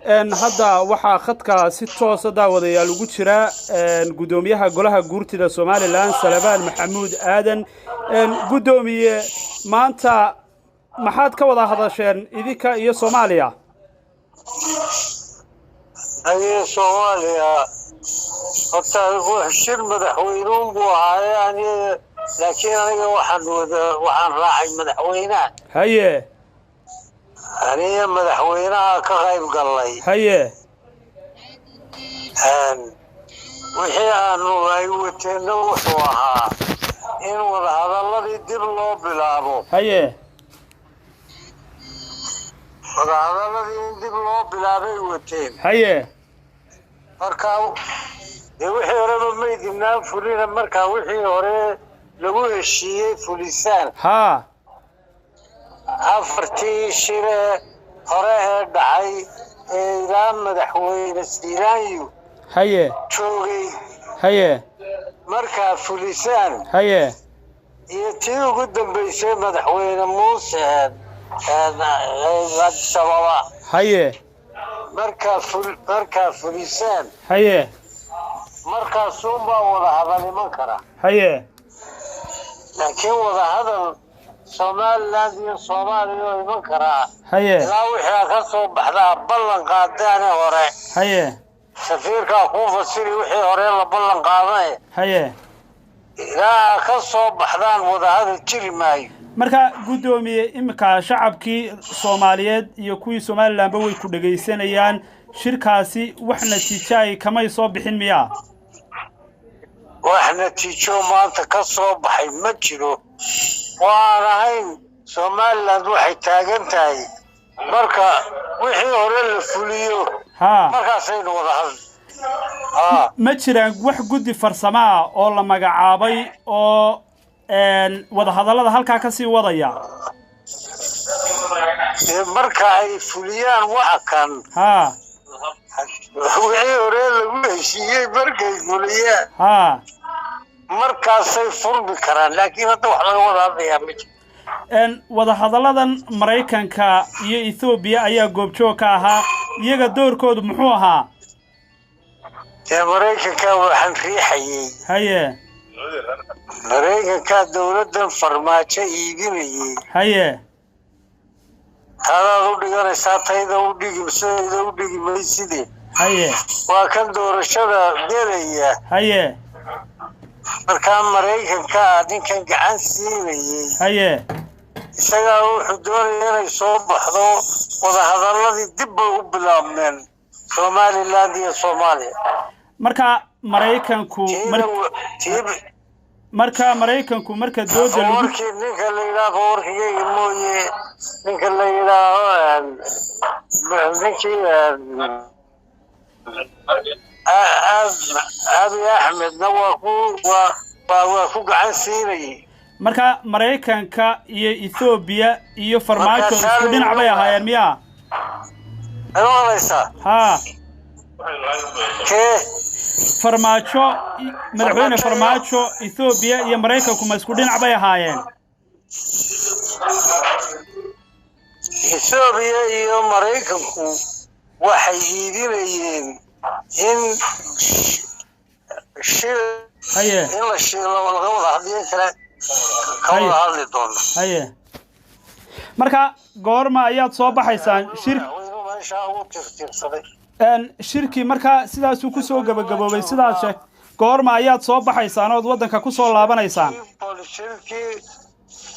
hadda waxaa khadka si toos ah daawadayaal ugu jira gudoomiyaha golaha guurtida Soomaaliland Salebaan Maxamuud Aadan. Gudoomiye maanta maxaad ka wada hadasheen idinka iyo Soomaaliya? أي صوماليا حتى شر مدحوينون بوها يعني لكن أنا وحن راعي مدحوينات هيه أنا مدحوينها كغيب قلي هيه وحي أنو أيوتين وحوها إن هذا الذي يدير له بلابو هيه هذا الذي يدير له بلابو أيوتين هيه marka wixii hore ma idinaa fulina marka wixii hore lagu heshiiyay fulisaan ha afartii shire hore ee dhacay ilaa madaxweyne Siiraayo haye joogay haye marka fulisaan haye iyo tii ugu dambeysay madaxweyne Muuse sababa haye marka fulisaan haye marka suuba wada hadal iman kara haye laakiin wada hadal Soomaaliland iyo Soomaaliya iman kara haye ilaa wixii ka soo baxda ballan qaadaan hore haye safiirka ku fasiri wixii hore la ballan qaaday haye ilaa ka soo baxdaan wada hadal jiri maayo marka gudoomiye imka shacabkii Soomaaliyeed iyo kuwii Soomaaliland way ku dhageysanayaan shirkaasi wax natiijay kamay soo bixin miya wax natiijo maanta ka soo baxay ma jiro waan ahayn Soomaaliland waxay taagan tahay marka wixii hore la fuliyo markaas ay wada hadal ma jiraan wax guddi farsamo oo la magacaabay oo wada hadallada halka ka sii wadaya marka ay fuliyaan waxa kan wixii hore lagu heshiiyay markay fuliyaan markaasay furmi karaan laakiin hadda wax laga wada hadlayaa ma jiro wada hadalladan Mareykanka iyo Ethiopia ayaa goobjoog ka ahaa iyaga doorkoodu muxuu ahaa Mareykanka waxaan riixayay haye Mareykanka dawladdan farmaajo iibinayay haye taada u dhiganaysaa tayda u dhigi maysidee haye waa kan doorashada gelaya haye marka Mareykanka ninkan gacan siinayay haye isaga wuxuu doonayaa inay soo baxdo wada hadalladii dib u bilaabmeen Soomaaliland iyo Soomaaliya marka Mareykanku marka dooda lagu ninka la yiraahdo warkiga mooyee ninka la yiraahdo Abiy Ahmed waa ku gacan siinayay marka Mareykanka iyo Ethiopia iyo farmaajo isku dhinac bay ahaayeen miya alaysa farmaajo madaxweyne farmaajo Ethiopia iyo Mareykanku ma isku dhinac bay ahaayeen Ethiopia iyo Mareykanku waxay iibinayeen in haye la shiilo laga wada hadlay kala hadli doona haye marka goorma ayaad soo baxaysaan shirki marka sidaas uu ku soo gabagaboobay sidaas sheeg goorma ayaad soo baxaysaan oo wadanka ku soo laabanaysaan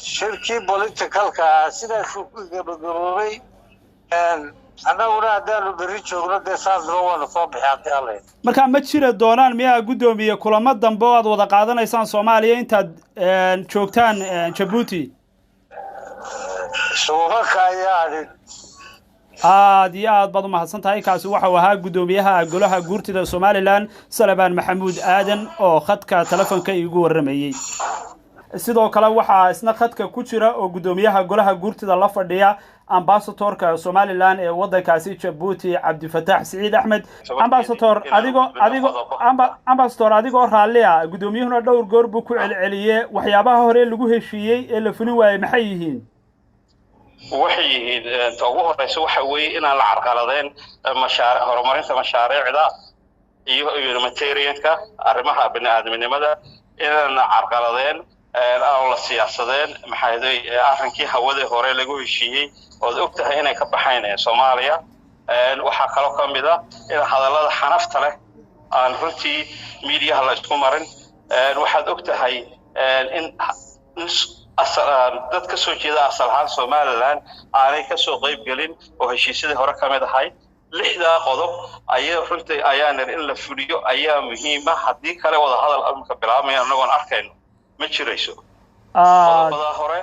shirki politicalka sidaas uu ku gabagaboobay anaguna haddaanu berri joogno dee saas loo wada soo bixi marka ma jira doonaan miyaa gudoomiye kulamo dambe oo aad wada qaadanaysaan Soomaaliya intaad joogtaan Djibouti suuqa ayaa aad iyo aad baad u mahadsantahay kaasi waxa uu ahaa gudoomiyaha golaha guurtida Soomaaliland Salebaan Maxamuud Aadan oo khadka telefoonka igu waramayay sidoo kale waxa isna khadka ku jira oo gudoomiyaha golaha guurtida la fadhiya ambassadorka Soomaaliland ee wadankaasi Djibouti Cabdifataax Saciid Axmed ambassador adigoo raaliya gudoomiyuhuna dhowr goor buu ku celceliyay waxyaabaha hore lagu heshiiyay ee la fulin waayay maxay yihiin waxay ugu horeyso waxa weeye inaan la carqaladeen horumarinta mashaariicda iyo humanitarianka arrimaha bini'aadminimada inaan carqaladeen aan la siyaasadeen maxay arrinkii hawada hore lagu heshiiyey oo ogtahay inay ka baxayn Soomaaliya waxa kale oo kamid ah in hadallada xanafta leh aan runtii media la isku marin waxaad ogtahay in dad ka soo jeeda asal ahaan Somaliland aanay ka soo qayb galin oo heshiisyadii hore ka mid ahay lixda qodob ayaa runtii ayaan in la fuliyo ayaa muhiim ah hadii kale wada hadal amka bilaabmay anagoon arkayno ma jirayso qodobada hore